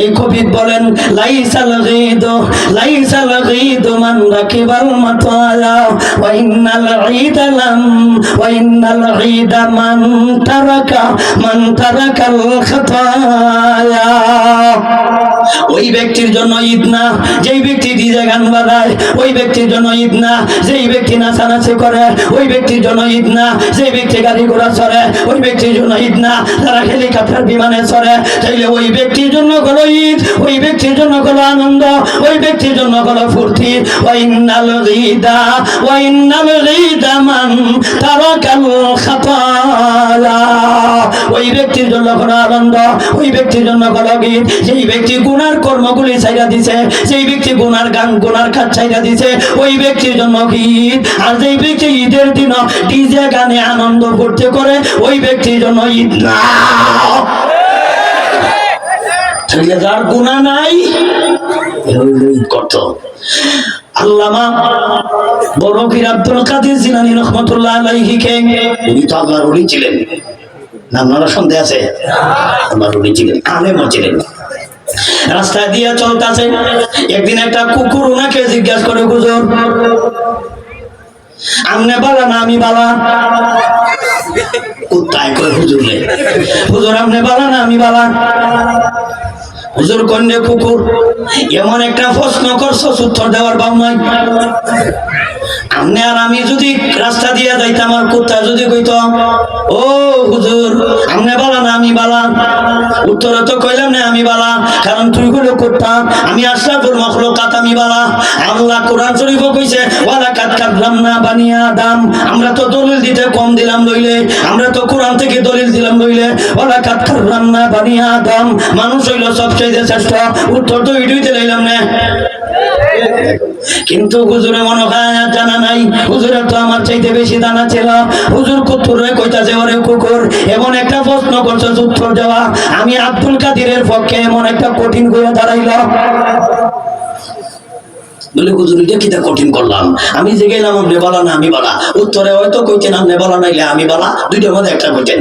এই কবি বলেন লাইসাল গীদ মান রাকিবাল মাতায়া ওয়া ইন্নাল গীদা মান তারাকাল খাতায়া। ওই ব্যক্তির জন্য ঈদ না যেই ব্যক্তি ডিজে গান বাজায়, ওই ব্যক্তির জন্য ঈদ না যেই ব্যক্তি নাচানাচি করে, ওই ব্যক্তির জন্য ঈদ না যেই ব্যক্তি গাড়ি ঘোড়া চড়ে, ওই ব্যক্তির জন্য ঈদ না যারা হেলিকপ্টার বিমানে চড়ে। তাইলে ওই ব্যক্তির জন্য হলো ঈদ, ওই ব্যক্তির জন্য হলো আনন্দ, ওই ব্যক্তির জন্য হলো ফুর্তি। ওয়া ইন্নাল গীদা মান তারাকাল খাতায়া। ওই ব্যক্তির জন্য হলো আনন্দ, ওই ব্যক্তির জন্য হলো ঈদ যেই ব্যক্তি গুনার কর্মগুলি ছাইড়া দিছে, যেই ব্যক্তি গুনার গান গুনার কাজ ছাইড়া দিছে, ওই ব্যক্তির জন্য ঈদ। আর যেই ব্যক্তি ঈদের দিন ডিজে গানে আনন্দ করতে করে, ওই ব্যক্তির জন্য ঈদ না। যার গুনাহ নাই কত। আল্লামা বড় পীর আব্দুল কাদের জিলানী রাহমাতুল্লাহ আলাইহি কে উনি তো আল্লাহর ওলি ছিলেন, আপনারা সন্দেহ আছে? আল্লাহর ওলি ছিলেন, আলেমও ছিলেন। রাস্তা দিয়ে চলতেছে, একদিন একটা কুকুর ওনাকে জিজ্ঞাসা করে, হুজুর আমনে বালা না আমি বালা? কোথায় কয় হুজুরে, হুজুর আমনে বালা না আমি বালা? হুজুর কন্যা কুকুর এমন একটা প্রশ্ন করছো উত্তর দেওয়ার ভাব নাই। আমনে আর আমি যদি রাস্তা দিয়ে যাইতাম আর কোথায় যদি কইতো ও হুজুর আমনে বালা না আমি বালা, উত্তরে তো কইলাম না আমি বালা, কারণ তুই হলো কোথা, আমি আশরাফুল মাখলুকাত আমি বালা। আল্লাহ কোরআন শরীফও কইছে ওয়ালাকাদ কাররামনা বানি আদম। আমরা তো দলিল দিতে কম দিলাম লইলে, আমরা তো কোরআন থেকে দলিল দিলাম লইলে। ওয়ালাকাদ কাররামনা বানি আদম, মানুষ হইল সবচেয়ে শ্রেষ্ঠ। উত্তর তো এটাই দিলাম না, কিন্তু হুজুরে মনে হয় জানা নাই, হুজুরের তো আমার চাইতে বেশি জানা ছিল। হুজুর কুকুরে কইতাছে ওরে কুকুর এমন একটা প্রশ্ন করছে উত্তর দেওয়া আমি আব্দুল কাদিরের পক্ষে এমন একটা কঠিন হয়ে দাঁড়াইল। বলে হুজুর এটা কিটা কঠিন করলাম, আমি যে গেলাম আপনি বলা না আমি বলা, উত্তরে হয়তো কইতেন আপনি বলা নাইলে আমি বলা, দুইটার মধ্যে একটা কইতেন।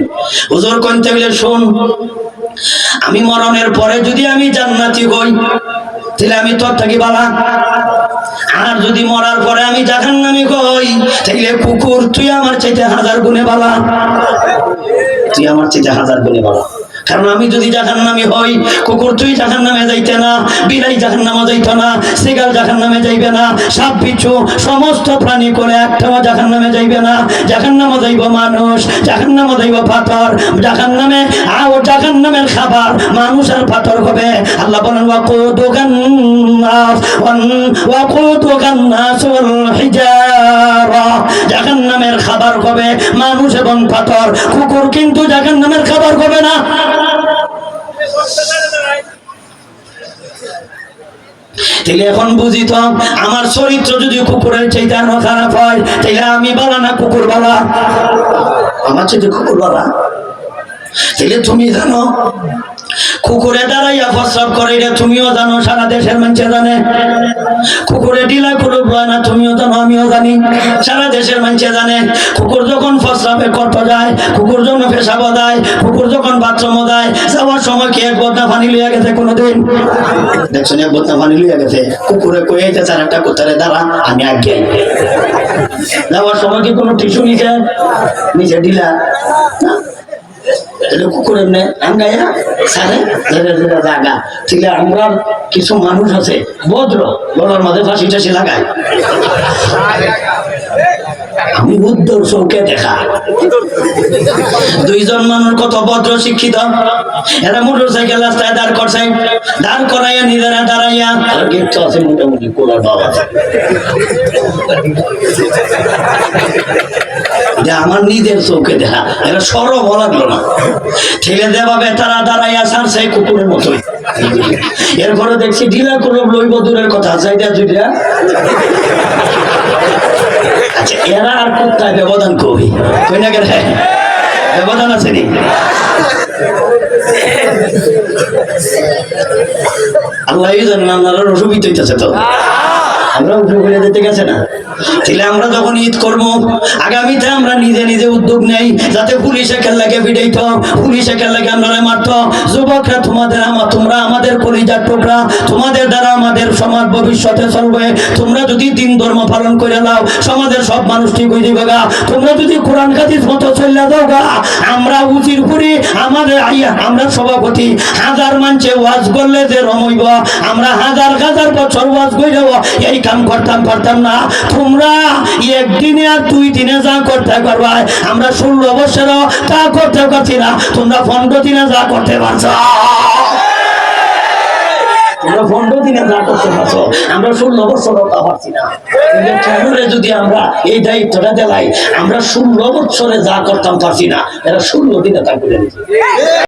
হুজুর কইতে গেলে শোন, আমি মরণের পরে যদি আমি জান্নাতি হই তাহলে আমি তোর থাকি বালা, আর যদি মরার পরে আমি জাহান্নামী হই তাহলে কুকুর তুই আমার চাইতে 1000 গুণে বালা, তুই আমার চাইতে 1000 গুণে বালা। কারণ আমি যদি জাহান্নামী হই, কুকুর তুই জাহান্নামে যাইতে না, বিলাই জাহান্নামে যাইত না, শিগাল জাহান্নামে যাইবে না, সাপ বিচ্ছু সমস্ত প্রাণী করে একটাও জাহান্নামে যাইবে না। জাহান্নামে যাইব মানুষ, জাহান্নামে যাইব পাথর, জাহান্নামে আর জাহান্নামের খাবার মানুষ আর পাথর হবে। আল্লাহ বলেন ওয়াকুদুন নাস ওয়াল হিজারা, জাহান্নামের খাবার হবে মানুষ এবং পাথর। কুকুর কিন্তু জাহান্নামের খাবার হবে না। তাহলে এখন বুঝি তো আমার চরিত্র যদি কুকুরের চাইতে আরো খারাপ হয় তাহলে আমি বালা না কুকুর বালা? আমার চাইতে কুকুর বালা। তাহলে তুমি জানো কুকুরে দাঁড়াইয়া প্রস্রাব করে, এটা তুমিও জানো, সারা দেশের মানুষে জানে। কুকুরে ডিলা কুলুপ হয় না, তুমিও জানো আমিও জানি, সারা দেশের মানুষে জানে। কুকুর যখন প্রস্রাবে করতে যায়, কুকুর যখন পেশাবো যায়, কুকুর যখন বাথরুমও যায়, যাওয়ার সময় কি এক বদনা পানি লইয়া গেছে কোনোদিন? দেখছেন এক বদনা পানি লইয়া গেছে? কুকুরে কয়ে চার একটা কোথারে দাঁড়া আমি আগে যাওয়ার সময় কি কোনো টিস্যু নিচে ডিলা না? কুকুর এমনি আঙ্গাইয়া সারে জাগা। ঠিক আমরা কিছু মানুষ আছে ভদ্র, গলার মাঝে ফাঁসি টাসি লাগায়। আমি উত্তর চৌকে দেখা দুইজন মানুষ কত ভদ্র শিক্ষিত, এরা মোটর সাইকেল রাস্তায় দাঁড় করছে, দাঁড় করাইয়া নিজেরা দাঁড়াইয়া গেট আছে মোটামুটি কোলার বাবা। আমার নিজের চৌকে দেখা, এরা সরব লাগলো না, ঠেলে দেবাবে তারা দাঁড়াইয়া ছাড়ছে কুকুরের মতোই। এরপরে দেখছি ঢিলা কুলুপ লইব দূরের কথা, চাইটা দুইটা। আচ্ছা এরা আর কোথায় ব্যবধান কবি কই না গেলে ব্যবধান আছে নি? আল্লাহ জানেন আপনারা অসুবিধা হইতেছে তো। আমরা উপরে দিতে গেছে না। তাহলে আমরা যখন ঈদ করবো আগামীতে আমরা নিজে নিজে উদ্যোগ নেই, যাতে পুলিশে খেললাকে পিটাইত, পুলিশে খেললাকে আমরা মারত। যুবকরা তোমরা আমাদের কলিজার টুকরা, তোমাদের দ্বারা আমাদের সমাজ ভবিষ্যতে চলবে। তোমরা যদি দিন ধর্ম পালন করে নাও, সমাজের সব মানুষ ঠিক হয়ে যাবে গা। তোমরা যদি কোরআন হাদিস মতো চলে যাও গা, আমরা উচির করি আমাদের আমরা সভাপতি হাজার মানছে ওয়াজ করলে যে রমইব, আমরা হাজার হাজার বছর ওয়াজ করে এই কাম করতাম না। তোমরা একদিনে আর 2 দিনে যা করতে পারবা, আমরা 16 বছরও তা করতে পারছি না। তোমরা 15 দিনে যা করতে পারছো, তোমরা 15 দিনে যা করতে পারছো, আমরা 16 বছরও তা পারছি না। যদি আমরা এই দায়িত্বটা দেলাই, আমরা 16 বছরে যা করতাম পারছি না, এরা 16 দিনে তা করে দিচ্ছে।